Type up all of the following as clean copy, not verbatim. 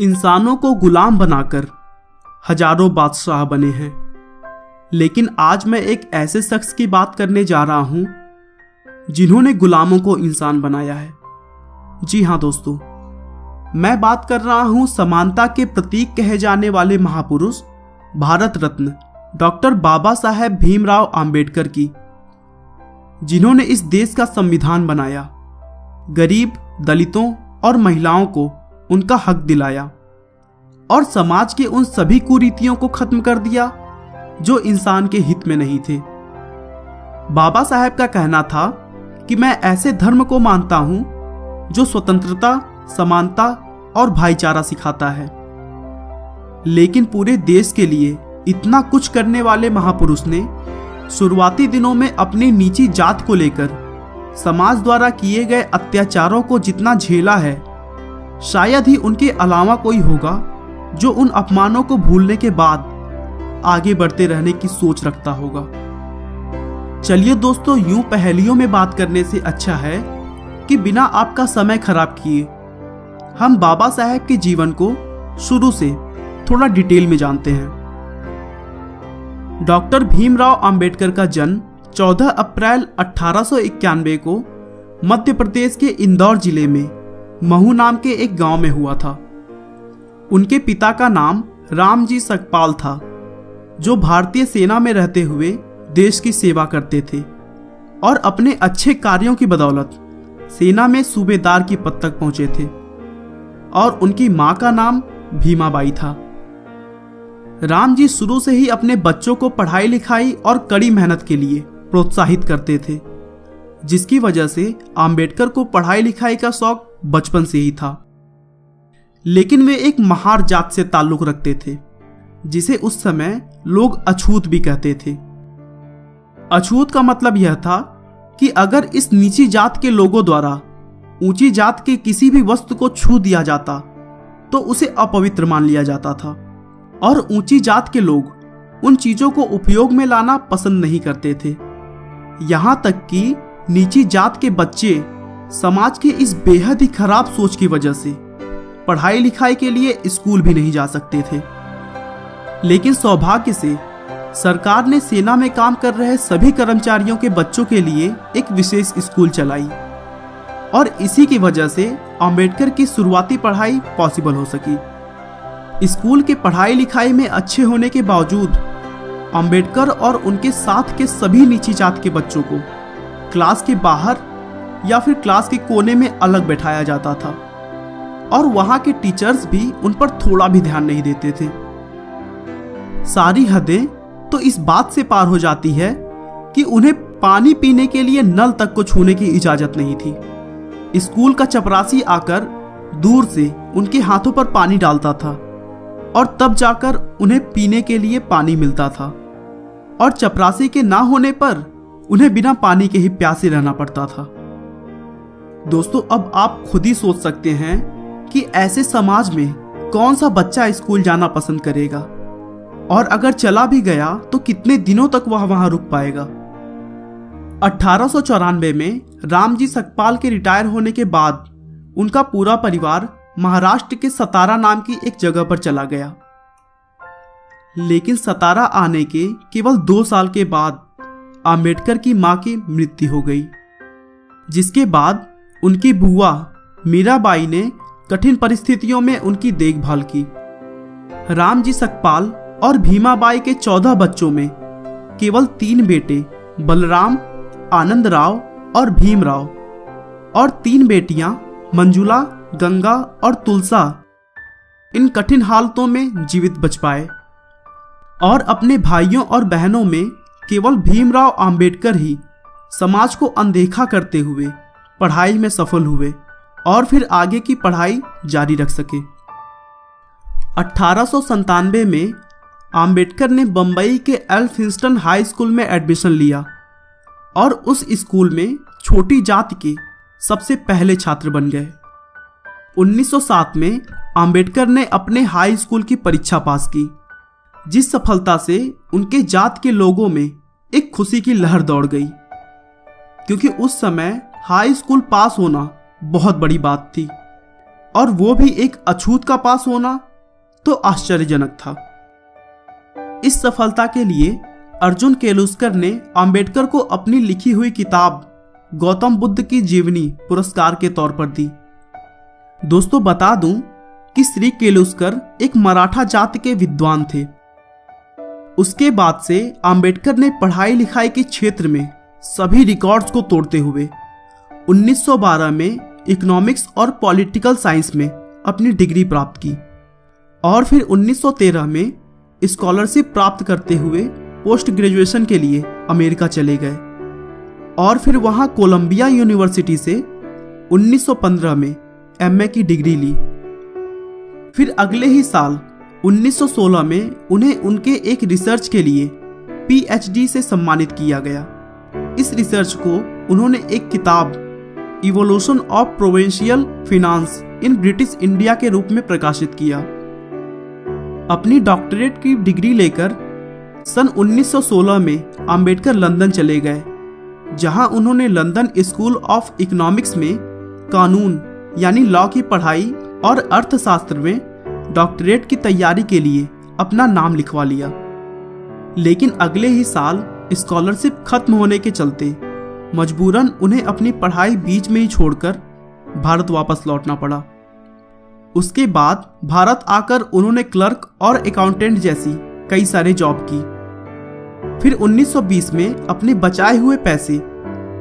इंसानों को गुलाम बनाकर हजारों बादशाह बने हैं, लेकिन आज मैं एक ऐसे शख्स की बात करने जा रहा हूं जिन्होंने गुलामों को इंसान बनाया है। जी हां दोस्तों, मैं बात कर रहा हूं समानता के प्रतीक कहे जाने वाले महापुरुष भारत रत्न डॉक्टर बाबा साहेब भीमराव अंबेडकर की, जिन्होंने इस देश का संविधान बनाया, गरीब, दलितों और महिलाओं को उनका हक दिलाया और समाज के उन सभी कुरीतियों को खत्म कर दिया जो इंसान के हित में नहीं थे। बाबा साहेब का कहना था कि मैं ऐसे धर्म को मानता हूं जो स्वतंत्रता, समानता और भाईचारा सिखाता है। लेकिन पूरे देश के लिए इतना कुछ करने वाले महापुरुष ने शुरुआती दिनों में अपनी नीची जात को लेकर समाज द्वारा किए गए अत्याचारों को जितना झेला है, शायद ही उनके अलावा कोई होगा जो उन अपमानों को भूलने के बाद आगे बढ़ते रहने की सोच रखता होगा। चलिए दोस्तों, यूं पहेलियों में बात करने से अच्छा है कि बिना आपका समय खराब किए हम बाबा साहेब के जीवन को शुरू से थोड़ा डिटेल में जानते हैं। डॉक्टर भीमराव अंबेडकर का जन्म 14 अप्रैल 1891 को मध्य प्रदेश के इंदौर जिले में महू नाम के एक गांव में हुआ था। उनके पिता का नाम रामजी सकपाल था, जो भारतीय सेना में रहते हुए देश की सेवा करते थे और अपने अच्छे कार्यों की बदौलत सेना में सूबेदार की पद तक पहुंचे थे। और उनकी मां का नाम भीमाबाई था। राम जी शुरू से ही अपने बच्चों को पढ़ाई लिखाई और कड़ी मेहनत के लिए प्रोत्साहित करते थे, जिसकी वजह से अंबेडकर को पढ़ाई लिखाई का शौक बचपन से ही था। लेकिन वे एक महार जात से ताल्लुक रखते थे, जिसे उस समय लोग अछूत भी कहते थे। अछूत का मतलब यह था कि अगर इस नीची जात के लोगों द्वारा ऊंची जात के किसी भी वस्तु को छू दिया जाता तो उसे अपवित्र मान लिया जाता था, और ऊंची जात के लोग उन चीजों को उपयोग में लाना पसंद नहीं करते थे। यहां तक कि नीची जात के बच्चे समाज की इस बेहद ही खराब सोच की वजह से पढ़ाई लिखाई के लिए स्कूल भी नहीं जा सकते थे। लेकिन सौभाग्य से सरकार ने सेना में काम कर रहे सभी कर्मचारियों के बच्चों के लिए एक विशेष स्कूल चलाई, और इसी की वजह से अंबेडकर की शुरुआती पढ़ाई पॉसिबल हो सकी। स्कूल के पढ़ाई लिखाई में अच्छे होने के बावजूद अंबेडकर और उनके साथ के सभी नीची जात के बच्चों को क्लास के बाहर या फिर क्लास के कोने में अलग बैठाया जाता था, और वहां के टीचर्स भी उन पर थोड़ा भी ध्यान नहीं देते थे। सारी हदें तो इस बात से पार हो जाती है कि उन्हें पानी पीने के लिए नल तक को छूने की इजाजत नहीं थी। स्कूल का चपरासी आकर दूर से उनके हाथों पर पानी डालता था, और तब जाकर उन्हें पीने के लिए पानी मिलता था, और चपरासी के ना होने पर उन्हें बिना पानी के ही प्यासे रहना पड़ता था। दोस्तों, अब आप खुद ही सोच सकते हैं कि ऐसे समाज में कौन सा बच्चा स्कूल जाना पसंद करेगा, और अगर चला भी गया तो कितने दिनों तक वह वहां रुक पाएगा। 1894 में रामजी सकपाल के रिटायर होने के बाद उनका पूरा परिवार महाराष्ट्र के सतारा नाम की एक जगह पर चला गया। लेकिन सतारा आने के केवल 2 साल के बाद अंबेडकर की मां की मृत्यु हो गई, जिसके बाद उनकी बुआ मीराबाई ने कठिन परिस्थितियों में उनकी देखभाल की। रामजी सकपाल और भीमाबाई के 14 बच्चों में केवल 3 बेटे बलराम, आनंदराव और भीमराव, और 3 बेटियां मंजुला, गंगा और तुलसा इन कठिन हालतों में जीवित बच पाए। और अपने भाइयों और बहनों में केवल भीमराव अंबेडकर ही समाज को अनदेखा करते हुए पढ़ाई में सफल हुए और फिर आगे की पढ़ाई जारी रख सके। 1897 में अंबेडकर ने बंबई के एल्फिंस्टन हाई स्कूल में एडमिशन लिया, और उस स्कूल में छोटी जात के सबसे पहले छात्र बन गए। 1907 में अंबेडकर ने अपने हाई स्कूल की परीक्षा पास की, जिस सफलता से उनके जात के लोगों में एक खुशी की लहर दौड़ गई, क्योंकि उस समय हाई स्कूल पास होना बहुत बड़ी बात थी। और वो भी एक अछूत का पास होना तो आश्चर्यजनक था। इस सफलता के लिए अर्जुन केलुस्कर ने अंबेडकर को अपनी लिखी हुई किताब गौतम बुद्ध की जीवनी पुरस्कार के तौर पर दी। दोस्तों बता दूं कि श्री केलुस्कर एक मराठा जाति के विद्वान थे। उसके बाद से अंबेडकर ने पढ़ाई लिखाई के क्षेत्र में सभी रिकॉर्ड्स को तोड़ते हुए 1912 में इकोनॉमिक्स और पॉलिटिकल साइंस में अपनी डिग्री प्राप्त की और फिर 1913 में स्कॉलरशिप प्राप्त करते हुए पोस्ट ग्रेजुएशन के लिए अमेरिका चले गए और फिर वहां कोलंबिया यूनिवर्सिटी से 1915 में एमए की डिग्री ली। फिर अगले ही साल 1916 में उन्हें उनके एक रिसर्च के लिए पीएचडी से सम्मानित किया गया। इस रिसर्च को उन्होंने एक किताब evolution of provincial finance in British India के रूप में प्रकाशित किया। अपनी डॉक्टरेट की डिग्री लेकर सन 1916 में अंबेडकर लंदन चले गए, जहां उन्होंने लंदन स्कूल ऑफ इकोनॉमिक्स में कानून यानी लॉ की पढ़ाई और अर्थशास्त्र में डॉक्टरेट की तैयारी के लिए अपना नाम लिखवा लिया। लेकिन अगले ही साल स्कॉलरशिप खत्म होने के चलते मजबूरन उन्हें अपनी पढ़ाई बीच में ही छोड़कर भारत वापस लौटना पड़ा। उसके बाद भारत आकर उन्होंने क्लर्क और अकाउंटेंट जैसी कई सारे जॉब की। फिर 1920 में अपने बचाए हुए पैसे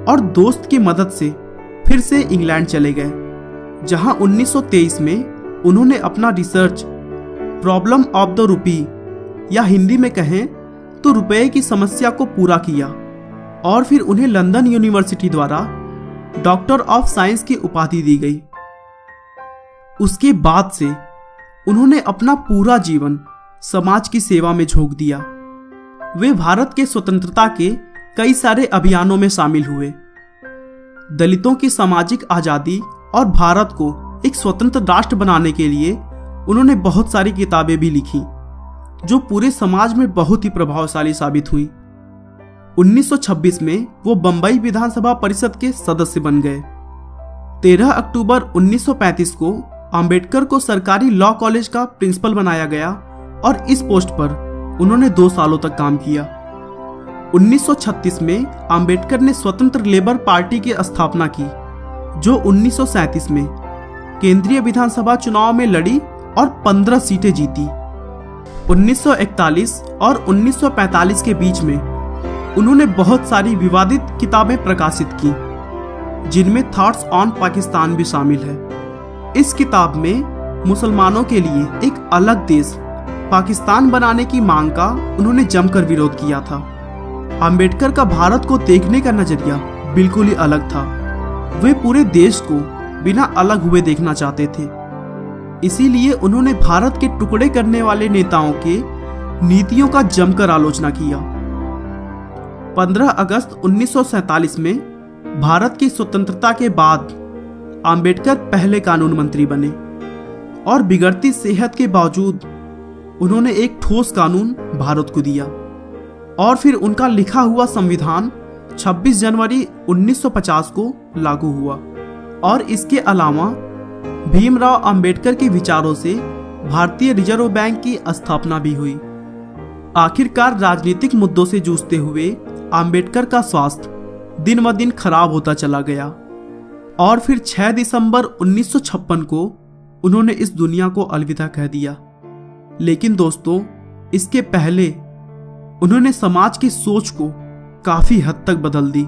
और दोस्त की मदद से फिर से इंग्लैंड चले गए, जहां 1923 में उन्होंने अपना research problem of the rupee या हिंदी में कहें तो रुपए की समस्या को पूरा किया और फिर उन्हें लंदन यूनिवर्सिटी द्वारा डॉक्टर ऑफ साइंस की उपाधि दी गई। उसके बाद से उन्होंने अपना पूरा जीवन समाज की सेवा में झोंक दिया। वे भारत के स्वतंत्रता के कई सारे अभियानों में शामिल हुए। दलितों की सामाजिक आजादी और भारत को एक स्वतंत्र राष्ट्र बनाने के लिए उन्होंने बहुत सारी किताबें भी लिखी, जो पूरे समाज में बहुत ही प्रभावशाली साबित हुई। 1926 में वो बंबई विधानसभा परिषद के सदस्य बन गए। 13 अक्टूबर 1935 को अंबेडकर को सरकारी लॉ कॉलेज का प्रिंसिपल बनाया गया और इस पोस्ट पर उन्होंने 2 सालों तक काम किया। 1936 में अंबेडकर ने स्वतंत्र लेबर पार्टी की स्थापना की, जो 1937 में केंद्रीय विधानसभा चुनाव में लड़ी और 15 सीटें जीती। 1941 और 1945 के बीच में उन्होंने बहुत सारी विवादित किताबें प्रकाशित की, जिनमें थॉट्स ऑन पाकिस्तान भी शामिल है। इस किताब में मुसलमानों के लिए एक अलग देश पाकिस्तान बनाने की मांग का उन्होंने जमकर विरोध किया था। अंबेडकर का भारत को देखने का नजरिया बिल्कुल ही अलग था। वे पूरे देश को बिना अलग हुए देखना चाहते थे। इसीलिए उन्होंने भारत के टुकड़े करने वाले नेताओं के नीतियों का जमकर आलोचना किया। 15 अगस्त 1947 में भारत की स्वतंत्रता के बाद अंबेडकर पहले कानून मंत्री बने और बिगड़ती सेहत के बावजूद उन्होंने एक ठोस कानून भारत को दिया और फिर उनका लिखा हुआ संविधान 26 जनवरी 1950 को लागू हुआ। और इसके अलावा भीमराव अंबेडकर के विचारों से भारतीय रिजर्व बैंक की स्थापना भी हुई। आखिरकार राजनीतिक मुद्दों से जूझते हुए अंबेडकर का स्वास्थ्य दिन ब दिन खराब होता चला गया और फिर 6 दिसंबर 1956 को उन्होंने इस दुनिया को अलविदा कह दिया। लेकिन दोस्तों, इसके पहले उन्होंने समाज की सोच को काफी हद तक बदल दी।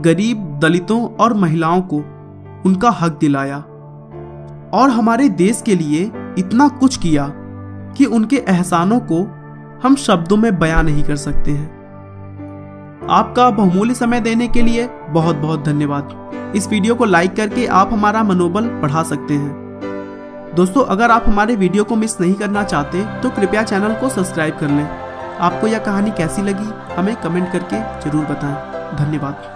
गरीब, दलितों और महिलाओं को उनका हक दिलाया और हमारे देश के लिए इतना कुछ किया कि उनके एहसानों को हम शब्दों में बयां नहीं कर सकते हैं। आपका बहुमूल्य समय देने के लिए बहुत बहुत धन्यवाद। इस वीडियो को लाइक करके आप हमारा मनोबल बढ़ा सकते हैं। दोस्तों, अगर आप हमारे वीडियो को मिस नहीं करना चाहते तो कृपया चैनल को सब्सक्राइब कर लें। आपको यह कहानी कैसी लगी हमें कमेंट करके जरूर बताएं। धन्यवाद।